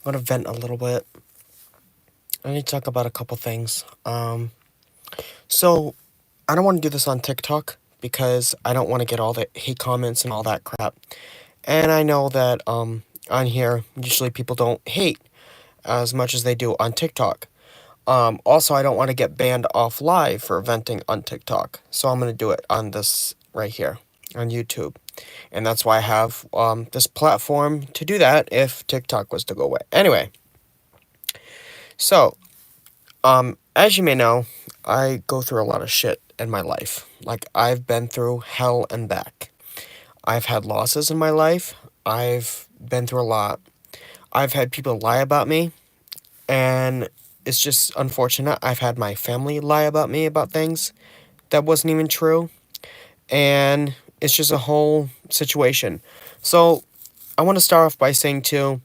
I'm gonna vent a little bit. I need to talk about a couple things. So I don't want to do this on TikTok because I don't want to get all the hate comments and all that crap. And I know that on here usually people don't hate as much as they do on TikTok. Also, I don't want to get banned off live for venting on TikTok, so I'm gonna do it on this right here on YouTube, and that's why I have this platform to do that if TikTok was to go away. Anyway, so as you may know, I go through a lot of shit in my life. Like, I've been through hell and back. I've had losses in my life. I've been through a lot. I've had people lie about me, and it's just unfortunate. I've had my family lie about me about things that wasn't even true, and it's just a whole situation. So, I want to start off by saying, too,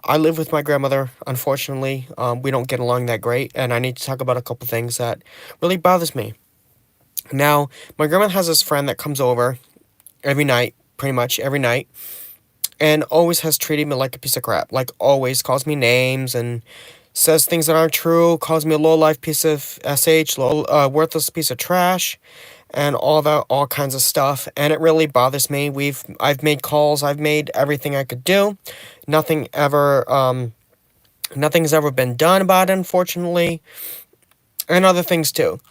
I live with my grandmother. Unfortunately, we don't get along that great, and I need to talk about a couple things that really bothers me. Now, my grandma has this friend that comes over every night, pretty much every night, and always has treated me like a piece of crap. Like, always calls me names and says things that aren't true, calls me a low life piece of worthless piece of trash, and all that, all kinds of stuff. And it really bothers me. I've made calls, I've made everything I could do. Nothing ever, nothing's ever been done about it, unfortunately, and other things too.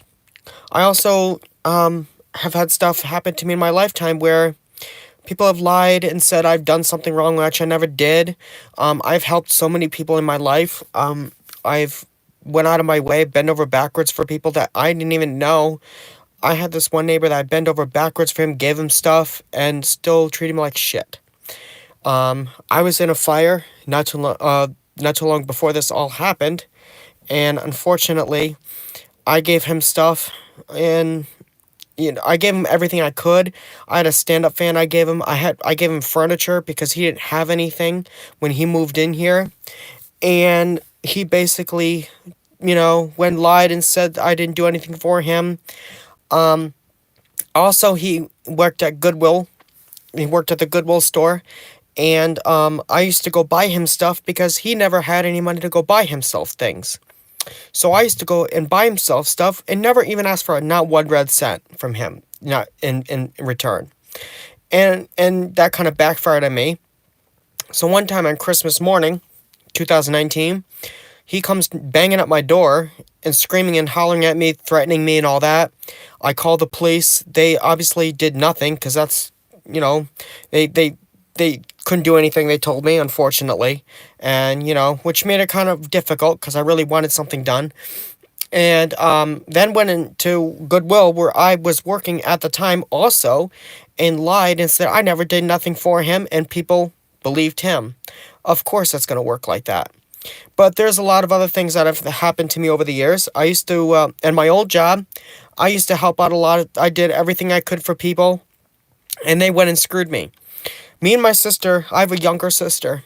I also have had stuff happen to me in my lifetime where people have lied and said I've done something wrong, which I never did. I've helped so many people in my life. I've went out of my way, bend over backwards for people that I didn't even know. I had this one neighbor that I bent over backwards for him, gave him stuff, and still treated me like shit. I was in a fire not too long before this all happened, and unfortunately, I gave him stuff, and I gave him everything I could. I had a stand-up fan. I gave him furniture because he didn't have anything when he moved in here, and he basically, went lied and said I didn't do anything for him. Also, he worked at Goodwill. He worked at the Goodwill store, and I used to go buy him stuff because he never had any money to go buy himself things. So I used to go and buy himself stuff and never even ask for not one red cent from him, not in return. And that kind of backfired on me. So one time on Christmas morning, 2019, he comes banging at my door and screaming and hollering at me, threatening me and all that. I called the police. They obviously did nothing because that's, they couldn't do anything, they told me, unfortunately. And, which made it kind of difficult because I really wanted something done. And then went into Goodwill where I was working at the time also and lied and said I never did nothing for him, and people believed him. Of course, that's going to work like that. But there's a lot of other things that have happened to me over the years. I used to, in my old job, I used to help out a lot. I did everything I could for people, and they went and screwed me. Me and my sister, I have a younger sister,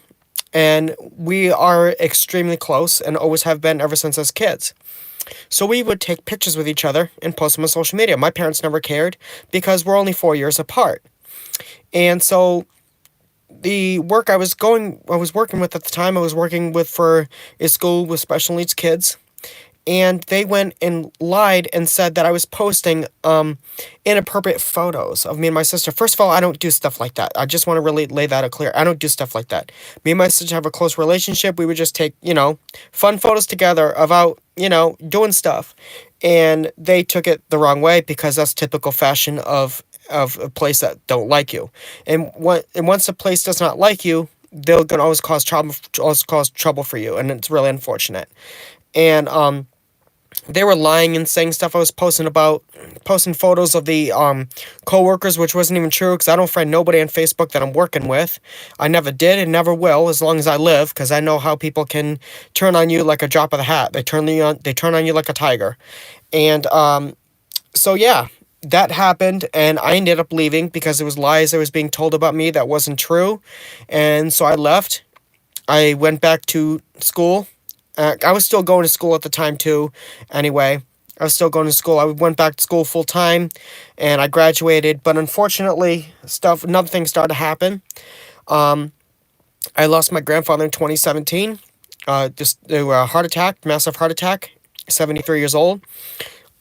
and we are extremely close and always have been ever since as kids. So we would take pictures with each other and post them on social media. My parents never cared because we're only 4 years apart. And so the work I was working with at the time, I was working with for a school with special needs kids, and they went and lied and said that I was posting inappropriate photos of me and my sister. First of all, I don't do stuff like that. I just want to really lay that out clear. I don't do stuff like that. Me and my sister have a close relationship. We would just take, fun photos together about, doing stuff. And they took it the wrong way because that's typical fashion of a place that don't like you. And once a place does not like you, they're gonna always cause trouble for you, and it's really unfortunate. And they were lying and saying stuff. I was posting photos of the coworkers, which wasn't even true because I don't friend nobody on Facebook that I'm working with. I never did and never will as long as I live, because I know how people can turn on you like a drop of the hat. They turn on you like a tiger. And so yeah, that happened, and I ended up leaving because it was lies that was being told about me that wasn't true. And so I left. I went back to school. I was still going to school at the time too. Anyway, I was still going to school. I went back to school full time, and I graduated. But unfortunately, another thing started to happen. I lost my grandfather in 2017, just a heart attack, massive heart attack, 73 years old.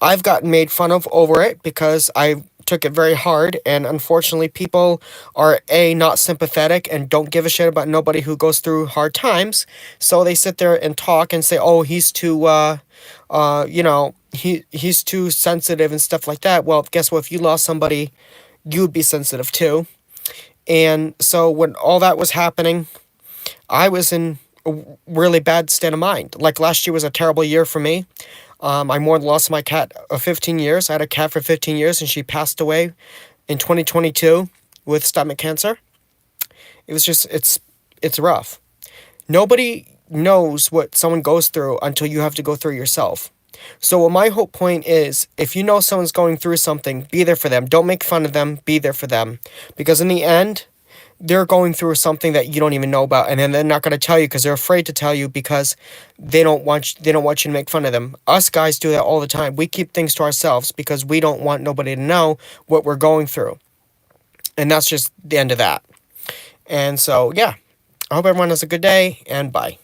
I've gotten made fun of over it because I took it very hard, and unfortunately, people are not sympathetic and don't give a shit about nobody who goes through hard times. So they sit there and talk and say, "Oh, he's too, he's too sensitive and stuff like that." Well, guess what? If you lost somebody, you'd be sensitive too. And so when all that was happening, I was in a really bad state of mind. Like last year was a terrible year for me. I more than lost my cat of 15 years. I had a cat for 15 years and she passed away in 2022 with stomach cancer. It was just, it's rough. Nobody knows what someone goes through until you have to go through yourself. So what my whole point is, if you know someone's going through something, be there for them. Don't make fun of them. Be there for them. Because in the end, they're going through something that you don't even know about, and then they're not going to tell you because they're afraid to tell you because they don't want you to make fun of them. Us guys do that all the time. We keep things to ourselves because we don't want nobody to know what we're going through. And that's just the end of that. And so, yeah. I hope everyone has a good day, and bye.